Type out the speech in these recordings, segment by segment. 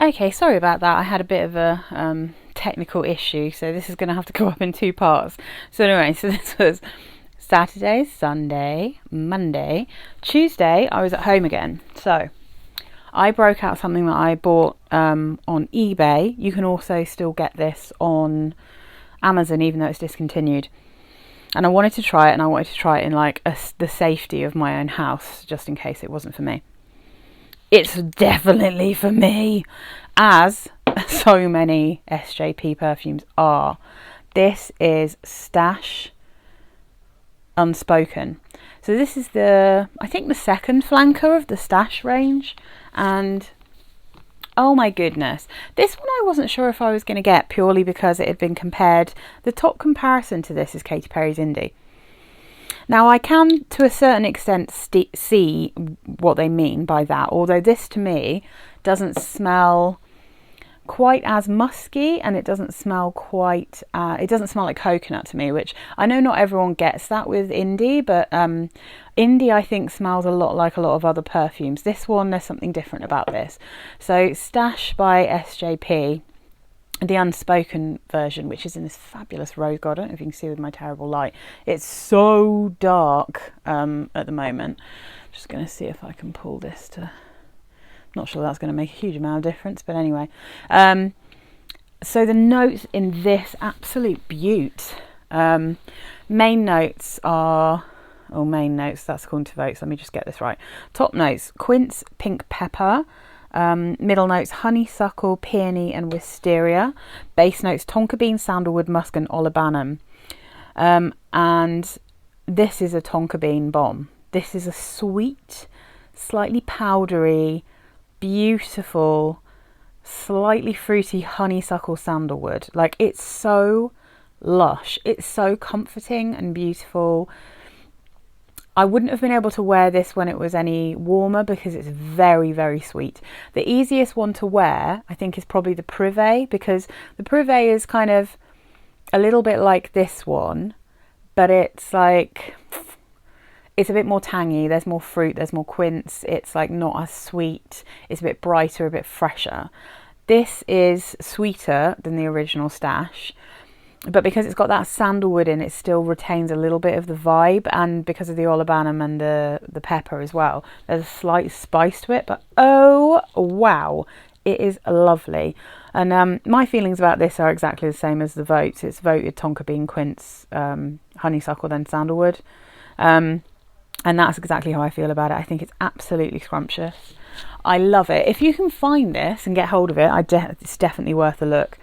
Okay, sorry about that. I had a bit of a technical issue, so this is going to have to go up in two parts. So anyway, so this was Saturday, Sunday, Monday. Tuesday, I was at home again. So I broke out something that I bought on eBay. You can also still get this on Amazon, even though it's discontinued. And I wanted to try it, and I wanted to try it in like the safety of my own house, just in case it wasn't for me. It's definitely for me, as so many SJP perfumes are. This is Stash Unspoken. So this is I think the second flanker of the Stash range, and oh my goodness, this one I wasn't sure if I was going to get, purely because it had been compared. The top comparison to this is Katy Perry's Indie. Now I can to a certain extent see what they mean by that, although this to me doesn't smell quite as musky, and it doesn't smell quite it doesn't smell like coconut to me, which I know not everyone gets that with Indie, but Indie I think smells a lot like a lot of other perfumes. This one, there's something different about this. So Stash by SJP, the Unspoken version, which is in this fabulous rose gold. I don't know if you can see with my terrible light. It's so dark at the moment. Just going to see if I can pull this to... Not sure that's going to make a huge amount of difference, but anyway. So the notes in this absolute beaut. Main notes are... Oh, main notes, that's according to votes. Let me just get this right. Top notes, quince, pink pepper. Middle notes, honeysuckle, peony and wisteria. Base notes, tonka bean, sandalwood, musk and olibanum. And this is a tonka bean bomb. This is a sweet, slightly powdery, beautiful, slightly fruity honeysuckle sandalwood. Like, it's so lush. It's so comforting and beautiful. I wouldn't have been able to wear this when it was any warmer because it's very, very sweet. The easiest one to wear, I think, is probably the Privé, because the Privé is kind of a little bit like this one, but it's like, it's a bit more tangy. There's more fruit, there's more quince. It's like not as sweet. It's a bit brighter, a bit fresher. This is sweeter than the original Stash, but because it's got that sandalwood in, it still retains a little bit of the vibe, and because of the olibanum and the pepper as well, there's a slight spice to it. But oh wow, it is lovely. And my feelings about this are exactly the same as the votes. It's voted tonka bean, quince, honeysuckle, then sandalwood, and that's exactly how I feel about it. I think it's absolutely scrumptious. I love it. If you can find this and get hold of it, it's definitely worth a look.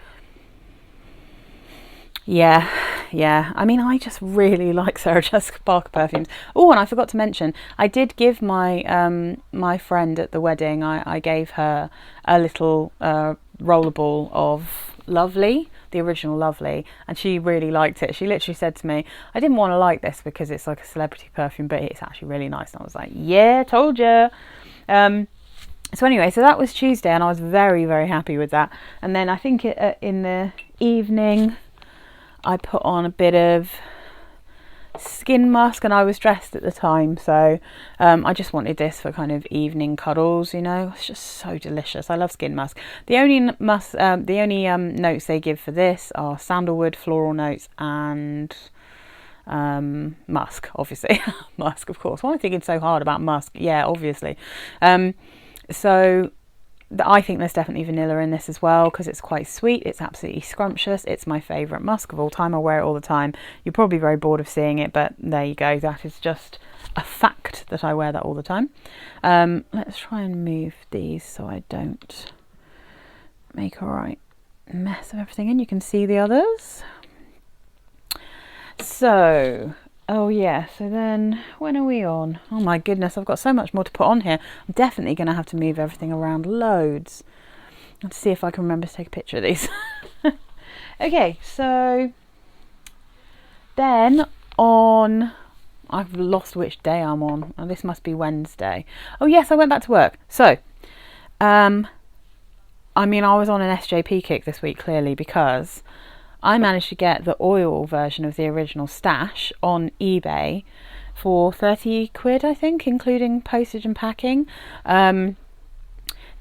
Yeah. I mean, I just really like Sarah Jessica Parker perfumes. Oh, and I forgot to mention, I did give my my friend at the wedding, I gave her a little rollerball of Lovely, the original Lovely, and she really liked it. She literally said to me, I didn't want to like this because it's like a celebrity perfume, but it's actually really nice. And I was like, yeah, told you. So anyway, so that was Tuesday, and I was very, very happy with that. And then I think in the evening, I put on a bit of skin musk, and I was dressed at the time, so I just wanted this for kind of evening cuddles, you know. It's just so delicious. I love skin musk. The only notes they give for this are sandalwood, floral notes, and musk, obviously. Musk, of course. Why am I thinking so hard about musk? Yeah, obviously. So I think there's definitely vanilla in this as well, because it's quite sweet. It's absolutely scrumptious. It's my favourite musk of all time. I wear it all the time. You're probably very bored of seeing it, but there you go. That is just a fact that I wear that all the time. Let's try and move these so I don't make a right mess of everything, and you can see the others. So... oh yeah, so then when are we on? Oh my goodness, I've got so much more to put on here. I'm definitely going to have to move everything around loads. Let's see if I can remember to take a picture of these. Okay, so then on... I've lost which day I'm on. Oh, this must be Wednesday. Oh yes, I went back to work. So, I mean, I was on an SJP kick this week, clearly, because I managed to get the oil version of the original Stash on eBay for 30 quid, I think, including postage and packing. This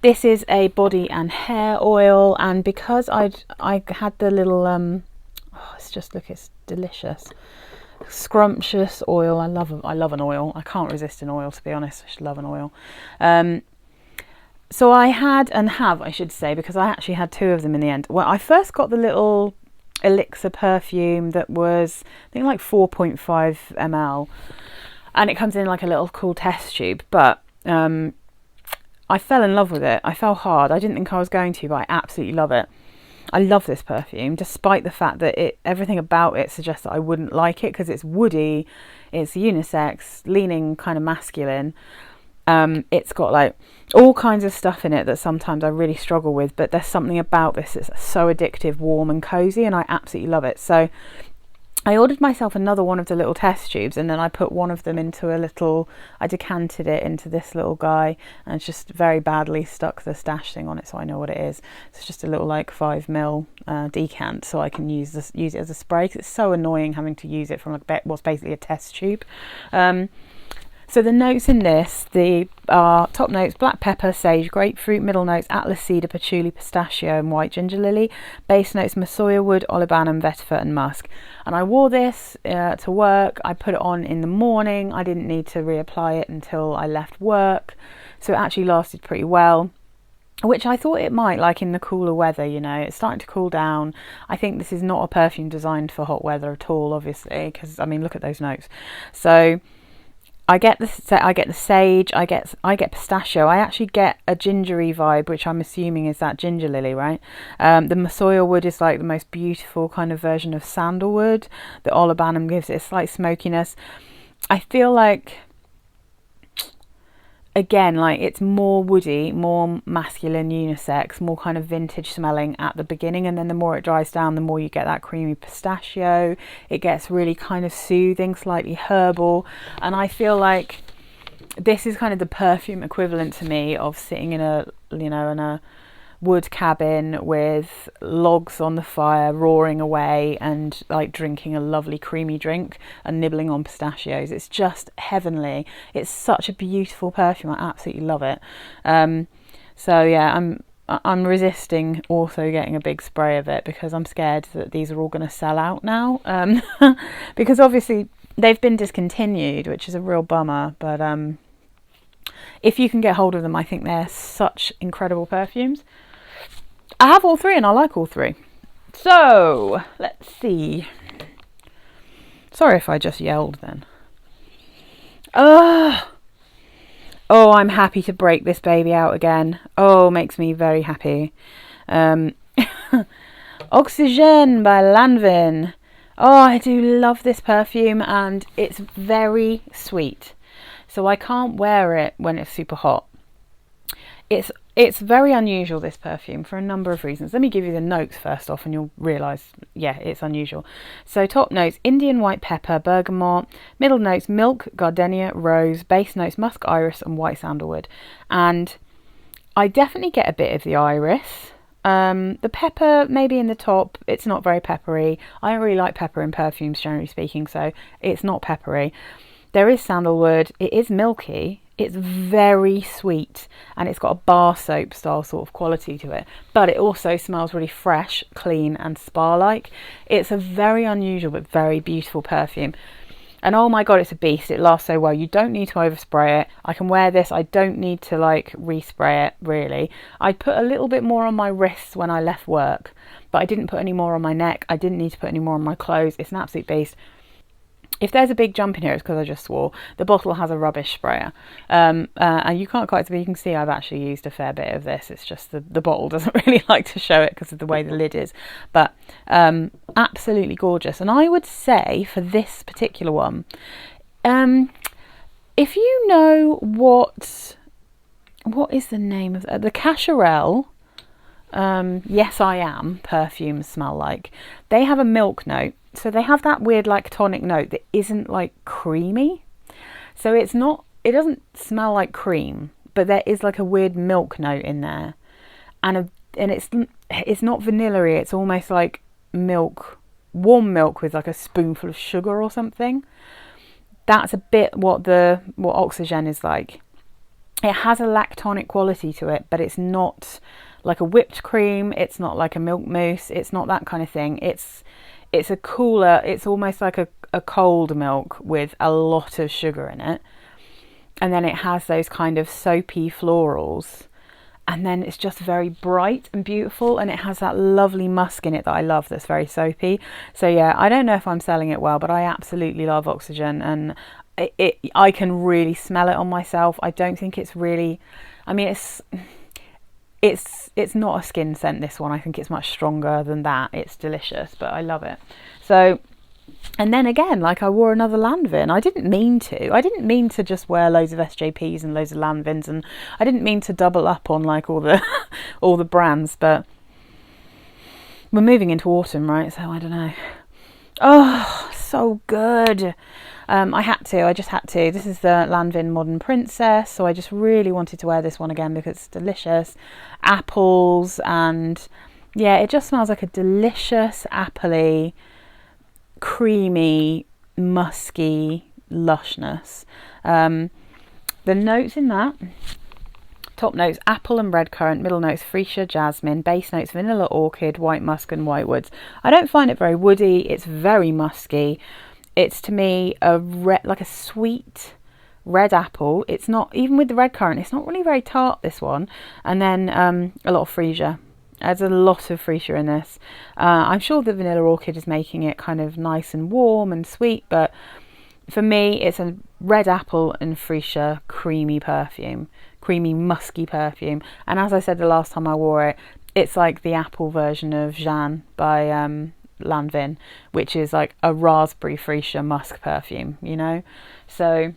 This is a body and hair oil, and because I had the little it's just, look, it's delicious, scrumptious oil. I love an oil. I can't resist an oil, to be honest. I just love an oil. So I had, and have, I should say, because I actually had 2 of them in the end. Well, I first got the little elixir perfume that was, I think, like 4.5 ml, and it comes in like a little cool test tube, but I fell in love with it. I fell hard. I didn't think I was going to, but I absolutely love it. I love this perfume, despite the fact that everything about it suggests that I wouldn't like it, because it's woody, it's unisex, leaning kind of masculine. It's got like all kinds of stuff in it that sometimes I really struggle with, but there's something about this that's so addictive, warm and cozy, and I absolutely love it. So I ordered myself another one of the little test tubes, and then I put one of them into I decanted it into this little guy, and just very badly stuck the stash thing on it, so I know what it is. It's just a little like 5 ml decant, so I can use it as a spray, because it's so annoying having to use it from what's basically a test tube. So the notes in this, top notes: black pepper, sage, grapefruit. Middle notes: atlas cedar, patchouli, pistachio and white ginger lily. Base notes: massoya wood, olibanum, vetiver and musk. And I wore this to work. I put it on in the morning. I didn't need to reapply it until I left work, so it actually lasted pretty well, which I thought it might, like in the cooler weather. You know, it's starting to cool down. I think this is not a perfume designed for hot weather at all, obviously, because I mean, look at those notes. So I get the sage, I get pistachio. I actually get a gingery vibe, which I'm assuming is that ginger lily, right? The massoya wood is like the most beautiful kind of version of sandalwood. The olibanum gives it a slight smokiness. I feel like, again, like it's more woody, more masculine, unisex, more kind of vintage smelling at the beginning, and then the more it dries down, the more you get that creamy pistachio. It gets really kind of soothing, slightly herbal, and I feel like this is kind of the perfume equivalent to me of sitting in a wood cabin with logs on the fire roaring away, and like drinking a lovely creamy drink and nibbling on pistachios. It's just heavenly. It's such a beautiful perfume. I absolutely love it. So yeah, I'm resisting also getting a big spray of it, because I'm scared that these are all going to sell out now, because obviously they've been discontinued, which is a real bummer, but if you can get hold of them, I think they're such incredible perfumes. I have all 3 and I like all 3. So let's see. Sorry if I just yelled then. Oh, I'm happy to break this baby out again. Oh, makes me very happy. Oxygene by Lanvin. Oh, I do love this perfume, and it's very sweet, so I can't wear it when it's super hot. It's very unusual, this perfume, for a number of reasons. Let me give you the notes first off, and you'll realise, yeah, it's unusual. So top notes: Indian white pepper, bergamot. Middle notes: milk, gardenia, rose. Base notes: musk, iris and white sandalwood. And I definitely get a bit of the iris. The pepper maybe in the top. It's not very peppery. I don't really like pepper in perfumes, generally speaking, so it's not peppery. There is sandalwood. It is milky. It's very sweet, and it's got a bar soap style sort of quality to it, but it also smells really fresh, clean and spa-like. It's a very unusual but very beautiful perfume, and oh my god, it's a beast. It lasts so well. You don't need to overspray it. I can wear this. I don't need to like respray it, really. I put a little bit more on my wrists when I left work, but I didn't put any more on my neck. I didn't need to put any more on my clothes. It's an absolute beast. If there's a big jump in here, it's because I just swore. The bottle has a rubbish sprayer, and you can't quite see, but you can see I've actually used a fair bit of this. It's just the bottle doesn't really like to show it because of the way the lid is, but absolutely gorgeous. And I would say for this particular one, if you know what is the name of the Cacharel, Yes I Am perfumes smell like, they have a milk note. So they have that weird like tonic note that isn't like creamy. So it doesn't smell like cream, but there is like a weird milk note in there. And it's not vanilla-y, it's almost like milk, warm milk with like a spoonful of sugar or something. That's a bit what Oxygene is like. it has a lactonic quality to it, but it's not like a whipped cream, it's not like a milk mousse, it's not that kind of thing. It's a cooler, it's almost like a cold milk with a lot of sugar in it. And then it has those kind of soapy florals. And then it's just very bright and beautiful, and it has that lovely musk in it that I love, that's very soapy. So yeah, I don't know if I'm selling it well, but I absolutely love Oxygen, and I can really smell it on myself. I don't think it's really, I mean, it's not a skin scent, this one. I think it's much stronger than that. It's delicious, but I love it. So, and then again, like, I wore another Lanvin. I didn't mean to just wear loads of SJPs and loads of Lanvins, and I didn't mean to double up on like all the all the brands, but we're moving into autumn, right? So I don't know. Oh, so good. I just had to. This is the Lanvin Modern Princess, so I just really wanted to wear this one again because it's delicious. Apples, and yeah, it just smells like a delicious appley, creamy, musky lushness. The notes in that: top notes apple and red currant, middle notes freesia, jasmine, base notes vanilla, orchid, white musk and white woods. I don't find it very woody. It's very musky. It's, to me, like a sweet red apple. It's not, even with the red currant, it's not really very tart, this one. And then a lot of freesia. There's a lot of freesia in this. I'm sure the vanilla orchid is making it kind of nice and warm and sweet, but for me, it's a red apple and freesia creamy perfume, creamy musky perfume. And as I said the last time I wore it, it's like the apple version of Jeanne by Lanvin, which is like a raspberry freesia musk perfume, you know. So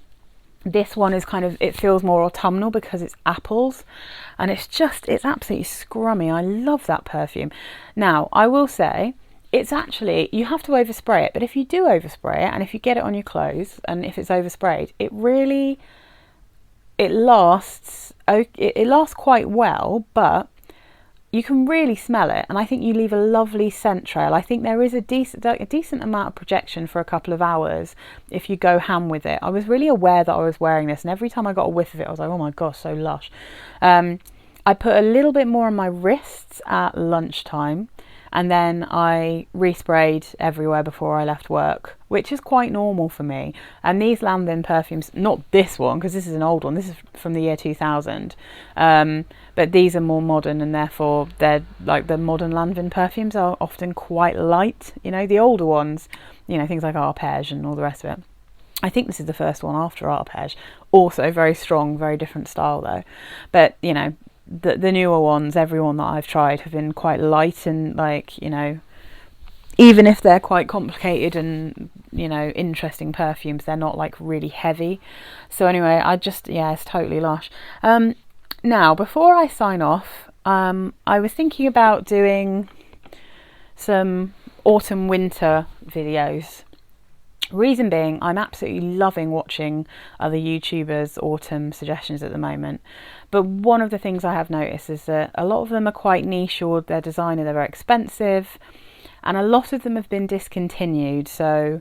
this one is kind of, it feels more autumnal because it's apples, and it's absolutely scrummy. I love that perfume. Now, I will say, it's actually, you have to overspray it, but if you do overspray it, and if you get it on your clothes, and if it's oversprayed, it lasts quite well, but you can really smell it, and I think you leave a lovely scent trail. I think there is a decent amount of projection for a couple of hours if you go ham with it. I was really aware that I was wearing this, and every time I got a whiff of it, I was like, oh my gosh, so lush. I put a little bit more on my wrists at lunchtime, and then I resprayed everywhere before I left work, which is quite normal for me. And these Lanvin perfumes, not this one, because this is an old one, this is from the year 2000, but these are more modern, and therefore they're like, the modern Lanvin perfumes are often quite light. You know, the older ones, you know, things like Arpège and all the rest of it. I think this is the first one after Arpège. Also very strong, very different style though. But, you know, the newer ones, every one that I've tried, have been quite light, and like, you know, even if they're quite complicated and, you know, interesting perfumes, they're not like really heavy. So anyway, it's totally lush. Now, before I sign off, I was thinking about doing some autumn winter videos. Reason being, I'm absolutely loving watching other YouTubers' autumn suggestions at the moment. But one of the things I have noticed is that a lot of them are quite niche, or their designer, they're very expensive, and a lot of them have been discontinued. So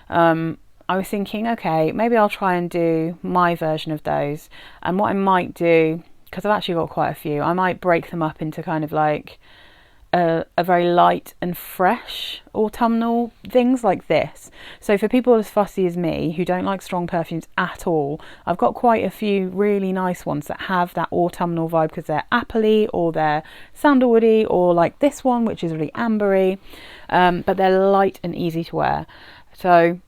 I was thinking, okay, maybe I'll try and do my version of those. And what I might do, because I've actually got quite a few, I might break them up into kind of like a very light and fresh autumnal things like this. So for people as fussy as me who don't like strong perfumes at all, I've got quite a few really nice ones that have that autumnal vibe, because they're appley, or they're sandalwoody, or like this one, which is really ambery, but they're light and easy to wear. So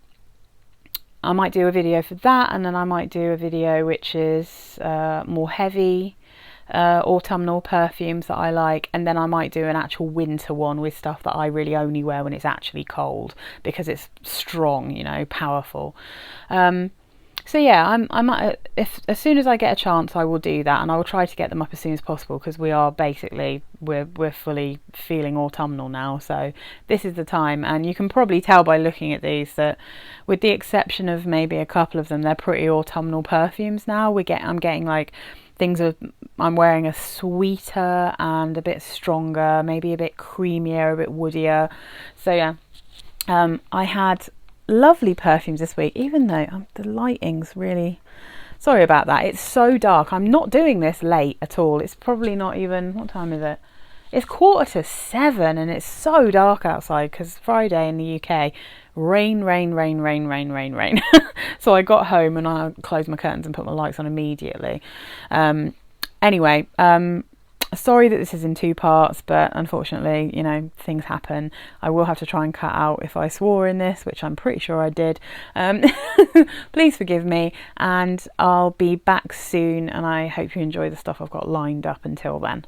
I might do a video for that, and then I might do a video which is more heavy, autumnal perfumes that I like, and then I might do an actual winter one with stuff that I really only wear when it's actually cold, because it's strong, you know, powerful. So yeah, I might, if as soon as I get a chance, I will do that, and I will try to get them up as soon as possible, because we are basically, we're fully feeling autumnal now, so this is the time. And you can probably tell by looking at these that, with the exception of maybe a couple of them, they're pretty autumnal perfumes now. I'm getting like I'm wearing a sweeter and a bit stronger, maybe a bit creamier, a bit woodier. So yeah, I had lovely perfumes this week, even though the lighting's really, Sorry about that. It's so dark. I'm not doing this late at all. It's probably not even, what time is it? It's 7:15 and it's so dark outside because Friday in the UK, rain. So I got home and I closed my curtains and put my lights on immediately. Anyway, sorry that this is in 2 parts, but unfortunately, you know, things happen. I will have to try and cut out if I swore in this, which I'm pretty sure I did. Please forgive me, and I'll be back soon, and I hope you enjoy the stuff I've got lined up until then.